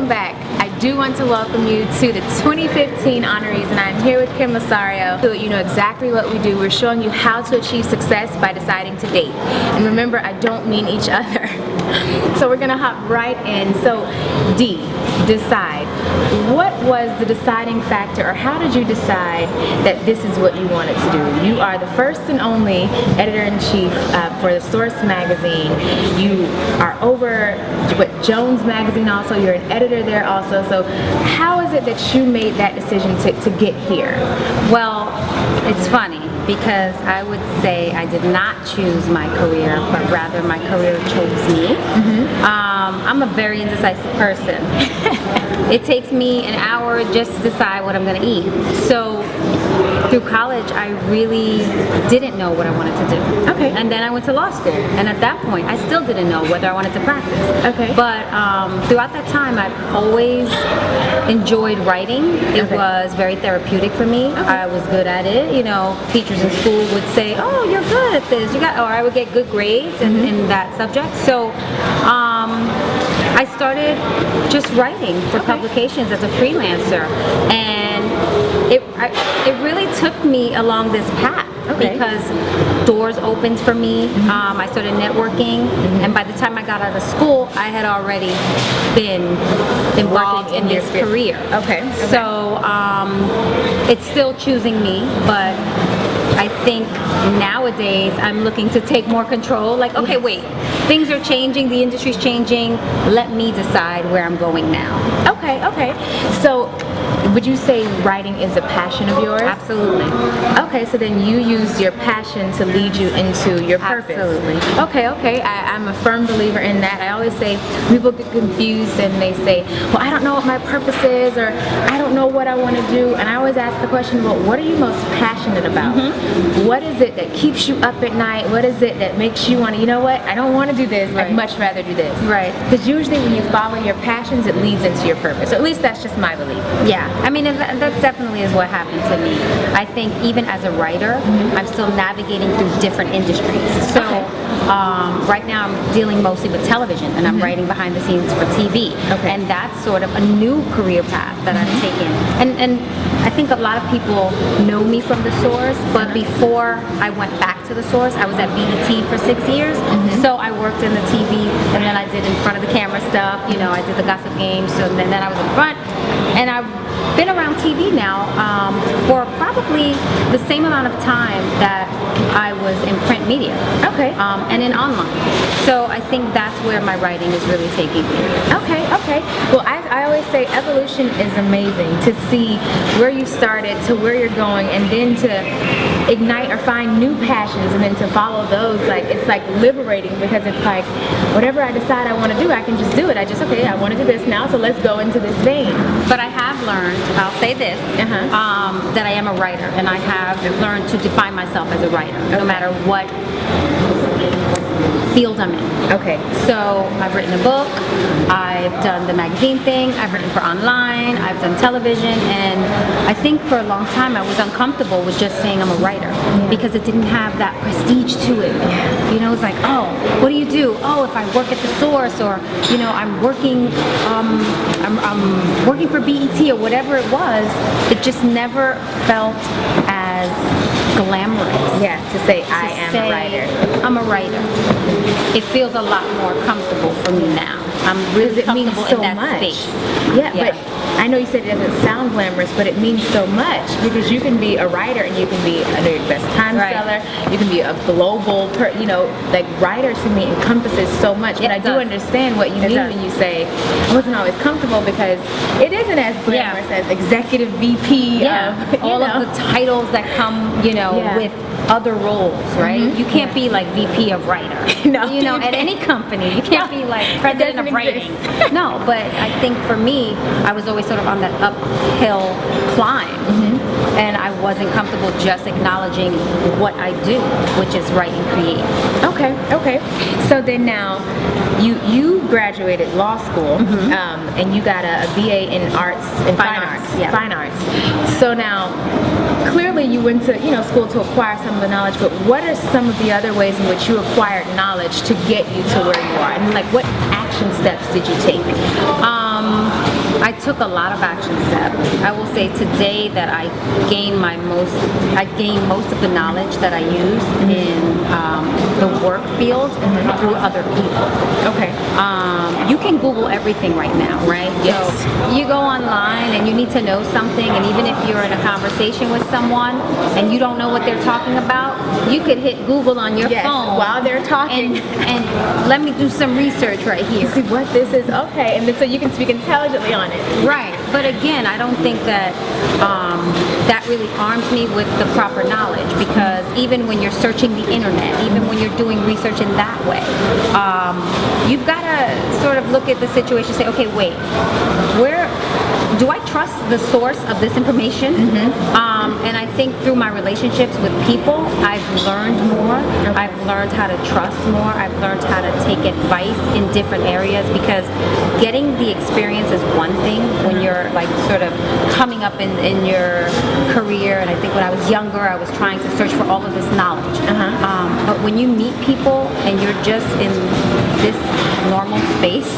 welcome back. I do want to welcome you to the 2015 honorees, and I'm here with Kim Osorio. So you know exactly what we do. We're showing you how to achieve success by deciding to date. And remember, I don't mean each other. So we're gonna hop right in. So D, decide. What was the deciding factor, or how did you decide that this is what you wanted to do? You are the first and only editor-in-chief for the Source magazine. You are over Jones magazine also. You're an editor there also. So how is it that you made that decision to get here? Well, it's funny because I would say I did not choose my career, but rather my career chose me. I'm a very indecisive person. It takes me an hour just to decide what I'm going to eat. So through college, I really didn't know what I wanted to do. Okay. And then I went to law school, and at that point, I still didn't know whether I wanted to practice. Okay. But throughout that time, I've always enjoyed writing. It was very therapeutic for me. I was good at it. You know, teachers in school would say, "Oh, you're good at this." Or I would get good grades in that subject. So I started just writing for publications as a freelancer, and it really took me along this path because doors opened for me. I started networking, and by the time I got out of school, I had already been involved in this career. So it's still choosing me, but I think nowadays I'm looking to take more control. Like, okay, wait, things are changing, the industry's changing, let me decide where I'm going now. Okay. So would you say writing is a passion of yours? Absolutely. Okay, so then you used your passion to lead you into your purpose. Absolutely. Okay. I'm a firm believer in that. I always say, people get confused and they say, well, I don't know what my purpose is, or I don't know what I want to do. And I always ask the question, well, what are you most passionate about? What is it that keeps you up at night? What is it that makes you want to, you know what, I don't want to do this, I'd much rather do this. Because usually when you follow your passions, it leads into your purpose. Or at least that's just my belief. Yeah, I mean, that definitely is what happened to me. I think even as a writer, I'm still navigating through different industries. So right now I'm dealing mostly with television, and I'm writing behind the scenes for TV. And that's sort of a new career path that I've taken. And I think a lot of people know me from The Source, but before I went back to The Source, I was at BET for 6 years. So I worked in the TV, and then I did in front of the camera stuff. You know, I did the gossip games, so then I was in front. And I've been around TV now for probably the same amount of time that I was in print media. And in online. So I think that's where my writing is really taking me. Okay. Well, I always say evolution is amazing, to see where you started to where you're going, and then to ignite or find new passions, and then to follow those. Like, it's like liberating, because it's like whatever I decide I want to do, I can just do it. I want to do this now, so let's go into this vein. But I have learned, I'll say this, that I am a writer, and I have learned to define myself as a writer, no matter what field I'm in. So I've written a book, I've done the magazine thing, I've written for online, I've done television, and I think for a long time I was uncomfortable with just saying I'm a writer because it didn't have that prestige to it. You know, it's like, oh, what do you do? Oh, if I work at The Source, or you know, I'm working for BET or whatever it was. It just never felt as glamorous. To say I am a writer. I'm a writer. It feels a lot more comfortable for me now. I'm really comfortable in that space. But I know you said it doesn't sound glamorous, but it means so much, because you can be a writer and you can be a New York Best Times seller. You can be a global, you know, like, writer to me encompasses so much. But I do understand what you mean when you say I wasn't always comfortable, because it isn't as glamorous as executive VP of all of the titles that come, you know, with other roles, right? You can't be like VP of writer. You know, at any company. You can't be like president of writing. No, but I think for me, I was always sort of on that uphill climb. And I wasn't comfortable just acknowledging what I do, which is write and create. Okay. So then now, you graduated law school, and you got a BA in fine arts. So now, clearly you went to school to acquire some of the knowledge, but what are some of the other ways in which you acquired knowledge to get you to where you are? And like, what action steps did you take? I took a lot of action steps. I will say today that I gained most of the knowledge that I use in the work field through other people. Okay. You can Google everything right now, right? Yes. So you go online and you need to know something, and even if you're in a conversation with someone and you don't know what they're talking about, you could hit Google on your phone while they're talking and let me do some research right here. See what this is. Okay, and then so you can speak intelligently on it. Right, but again, I don't think that that really arms me with the proper knowledge, because even when you're searching the internet, even when you're doing research in that way, you've got to sort of look at the situation and say, okay, wait, where do I trust the source of this information? And I think through my relationships with people, I've learned more. I've learned how to trust more. I've learned how to take advice in different areas, because getting the experience is one thing when you're like sort of coming up in your career. And I think when I was younger, I was trying to search for all of this knowledge. But when you meet people and you're just in this normal space,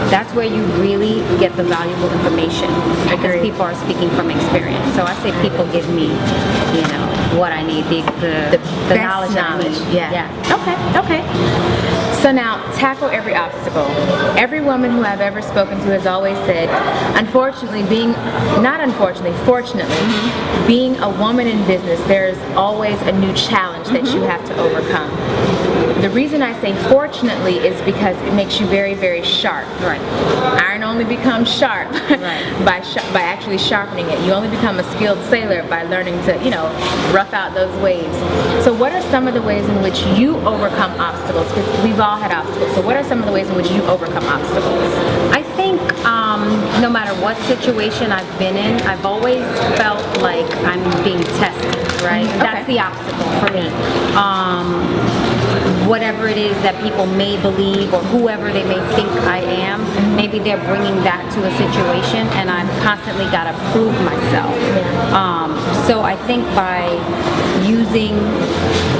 that's where you really get the valuable information, because people are speaking from experience. So I say people give me, what I need, the knowledge I need. Yeah. Okay. So now, tackle every obstacle. Every woman who I've ever spoken to has always said, fortunately, being a woman in business, there's always a new challenge that you have to overcome. The reason I say fortunately is because it makes you very, very sharp. Right. Iron only becomes sharp by actually sharpening it. You only become a skilled sailor by learning to, rough out those waves. So what are some of the ways in which you overcome obstacles? Because we've all had obstacles. So what are some of the ways in which you overcome obstacles? I think no matter what situation I've been in, I've always felt like I'm being tested, right? That's the obstacle for me. Whatever it is that people may believe, or whoever they may think I am, maybe they're bringing that to a situation, and I've constantly got to prove myself. So I think by using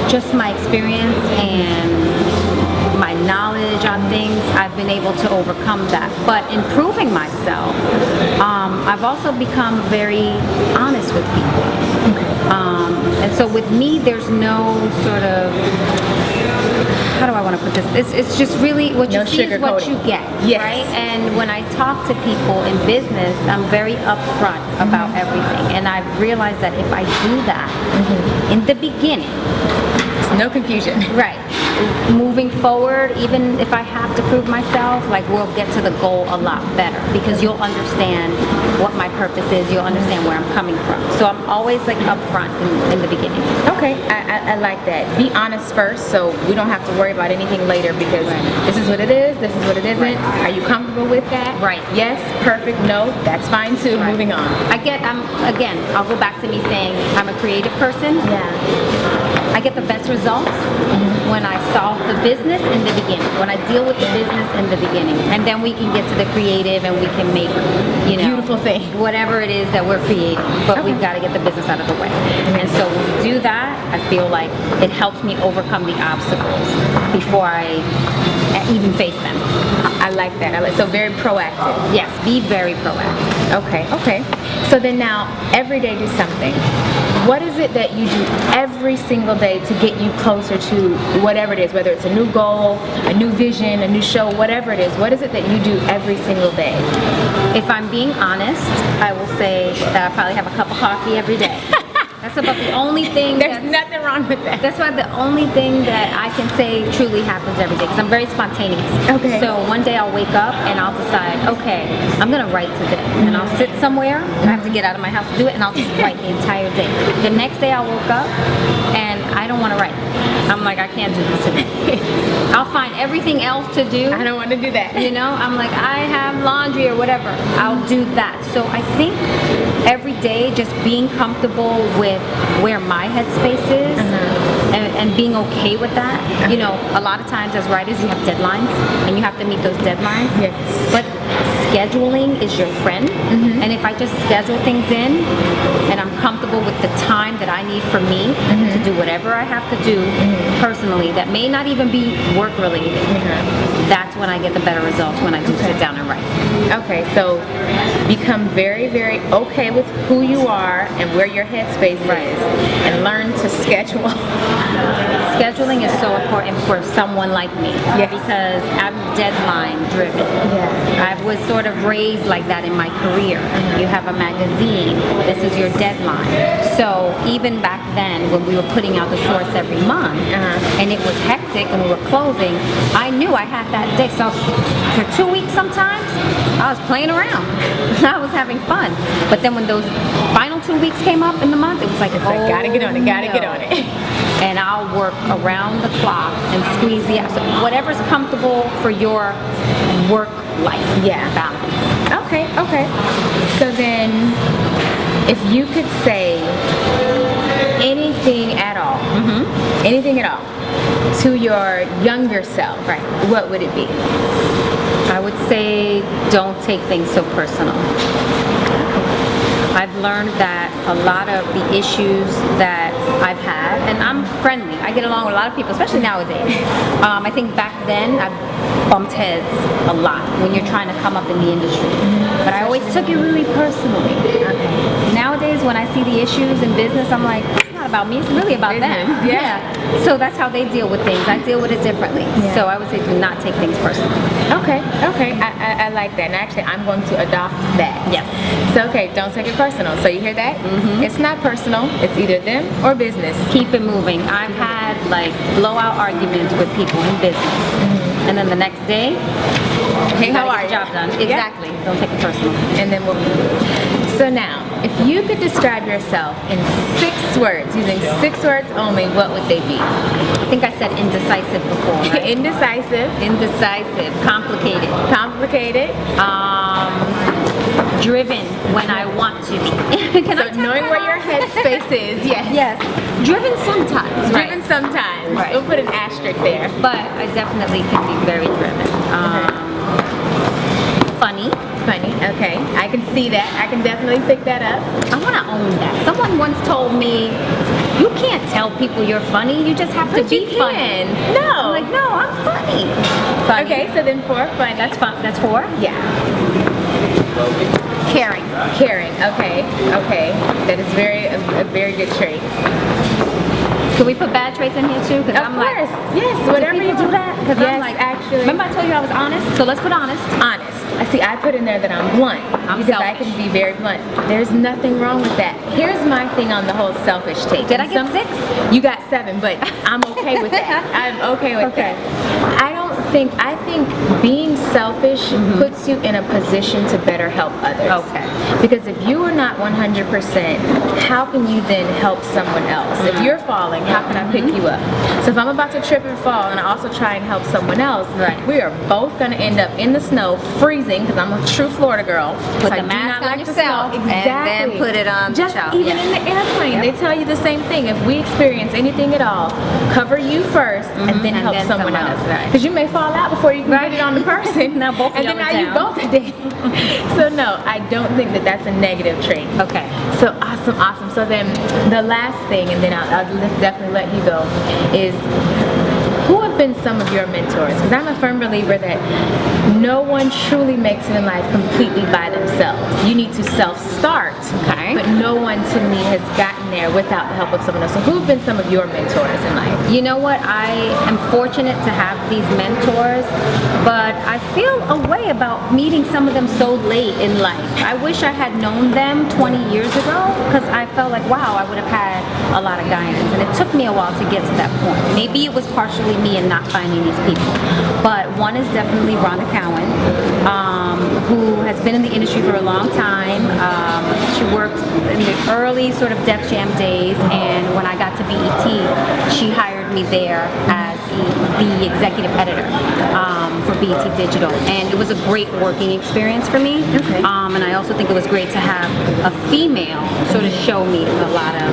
just my experience and my knowledge on things, I've been able to overcome that. But in proving myself, I've also become very honest with people. And so with me, there's no sort of, how do I want to put this? It's just really what you see is what you get, right? And when I talk to people in business, I'm very upfront about everything. And I've realized that if I do that in the beginning, there's no confusion. Right. Moving forward, even if I have to prove myself, like, we'll get to the goal a lot better, because you'll understand what my purpose is, you'll understand where I'm coming from. So I'm always like upfront in the beginning. Okay, I like that. Be honest first, so we don't have to worry about anything later, because this is what it is, this is what it isn't. Are you comfortable with that? Right. Yes, perfect, no, that's fine too. Moving on. Again, I'll go back to me saying I'm a creative person. I get the best results when I solve the business in the beginning, when I deal with the business in the beginning, and then we can get to the creative and we can make, beautiful thing, whatever it is that we're creating, but we've got to get the business out of the way. And so when we do that, I feel like it helps me overcome the obstacles before I even face them. I like that. So very proactive. Yes, be very proactive. Okay. So then now, every day do something. What is it that you do every single day to get you closer to whatever it is, whether it's a new goal, a new vision, a new show, whatever it is? What is it that you do every single day? If I'm being honest, I will say that I probably have a cup of coffee every day. That's about the only thing. There's nothing wrong with that. That's why the only thing that I can say truly happens every day, because I'm very spontaneous. Okay. So one day I'll wake up and I'll decide, okay, I'm gonna write today, and I'll sit somewhere. I have to get out of my house to do it, and I'll just write the entire day. The next day I'll wake up and I don't want to write. I'm like, I can't do this today. I'll find everything else to do. I don't want to do that. I'm like, I have laundry or whatever. I'll do that. So I think every day just being comfortable with where my headspace is and being okay with that. A lot of times as writers you have deadlines and you have to meet those deadlines. Yes. But scheduling is your friend. And if I just schedule things in and I'm comfortable with the time that I need for me to do whatever I have to do personally that may not even be work related, that's when I get the better results, when I do sit down and write. Okay, so become very, very okay with who you are and where your headspace is, and learn to schedule. Scheduling is so important for someone like me because I'm deadline driven. I was sort of raised like that in my career. You have a magazine, this is your deadline. So even back then when we were putting out the source every month and it was hectic and we were closing, I knew I had that day. So for 2 weeks sometimes, I was playing around. I was having fun. But then when those final 2 weeks came up in the month, it was like, gotta get on it, gotta get on it. And I'll work around the clock and squeeze the so whatever's comfortable for your work life balance. Okay. So then, if you could say anything at all, to your younger self, what would it be? I would say don't take things so personal. I've learned that a lot of the issues that I've had, and I'm friendly, I get along with a lot of people, especially nowadays. I think back then I bumped heads a lot when you're trying to come up in the industry. But I always took it really personally. Nowadays when I see the issues in business, I'm like, it's not about me, it's really about them. So that's how they deal with things. I deal with it differently. So I would say do not take things personally. Okay. I like that. And actually, I'm going to adopt that. So, don't take it personal. So you hear that? It's not personal. It's either them or business. Keep it moving. I've had like blowout arguments with people in business. And then the next day, hey, how are you? Job done. Exactly. Don't take it personal. And then so now, if you could describe yourself in 6 words, using 6 words only, what would they be? I think I said indecisive before, right? Indecisive. Complicated. Driven when I want to be. Knowing where your headspace is, Yes. Driven sometimes. Driven sometimes. We'll put an asterisk there. But I definitely can be very driven. Funny. Okay. I can see that. I can definitely pick that up. I want to own that. Someone once told me, you can't tell people you're funny. You just have to be funny. No. I'm like, no, I'm funny. Okay, so then 4, funny. That's fun. That's 4? Yeah. Caring. Okay. That is a very good trait. Can we put bad traits in here too? Because I'm like, yes, whatever you do that. Because I'm like, actually. Remember I told you I was honest? So let's put honest. I see. I put in there that I'm blunt because selfish. I can be very blunt. There's nothing wrong with that. Here's my thing on the whole selfish take. Did I get 6? You got 7, but I'm okay with that. I'm okay with that. I think being selfish puts you in a position to better help others. Because if you are not 100%, how can you then help someone else? If you're falling, how can I pick you up? So if I'm about to trip and fall and I also try and help someone else, we are both going to end up in the snow, freezing, because I'm a true Florida girl. Put the mask on yourself and then put it on the child. Even in the airplane, they tell you the same thing. If we experience anything at all, cover you first and then help someone else. Because you may fall out before you can get it on the person. Now both and then now you both are dead. So no, I don't think that that's a negative trait. Okay. So awesome. So then the last thing, and then I'll definitely let you go, is who have been some of your mentors? Because I'm a firm believer that no one truly makes it in life completely by themselves. You need to self-start, but no one to me has gotten there without the help of someone else. So who have been some of your mentors in life? You know what? I am fortunate to have these mentors, but I feel a way about meeting some of them so late in life. I wish I had known them 20 years ago because I felt like, wow, I would have had a lot of guidance. And it took me a while to get to that point. Maybe it was partially me and not finding these people. But one is definitely Rhonda Cowan, who has been in the industry for a long time. She worked in the early sort of Def Jam days, and when I got to BET, she hired me there as the executive editor for BET Digital, and it was a great working experience for me. Okay. And I also think it was great to have a female sort of show me a lot of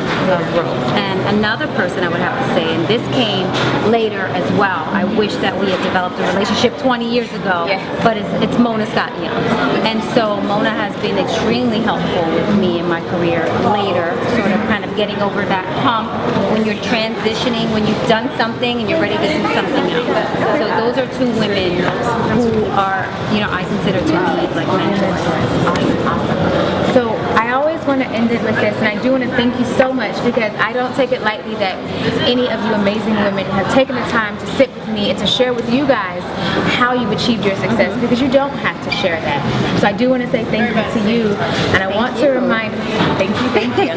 growth. And another person I would have to say, and this came later as well, I wish that we had developed a relationship 20 years ago, Yes. but it's Mona Scott Young. And so Mona has been extremely helpful with me in my career later, sort of kind of getting over that hump when you're transitioning, when you've done something and you're ready to do something else. So those are two women who are, I consider to be like mentors. Awesome. So I always want to end it with this, and I do want to thank you so much because I don't take it lightly that any of you amazing women have taken the time to sit with me and to share with you guys how you've achieved your success, because you don't have to share that. So I do want to say thank you to you, and I want to remind, thank you,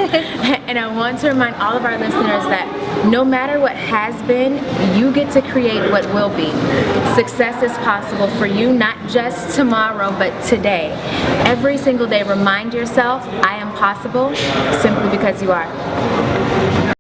and I want to remind all of our listeners that no matter what has been, you get to create what will be. Success is possible for you, not just tomorrow, but today. Every single day, remind yourself, I am possible, simply because you are.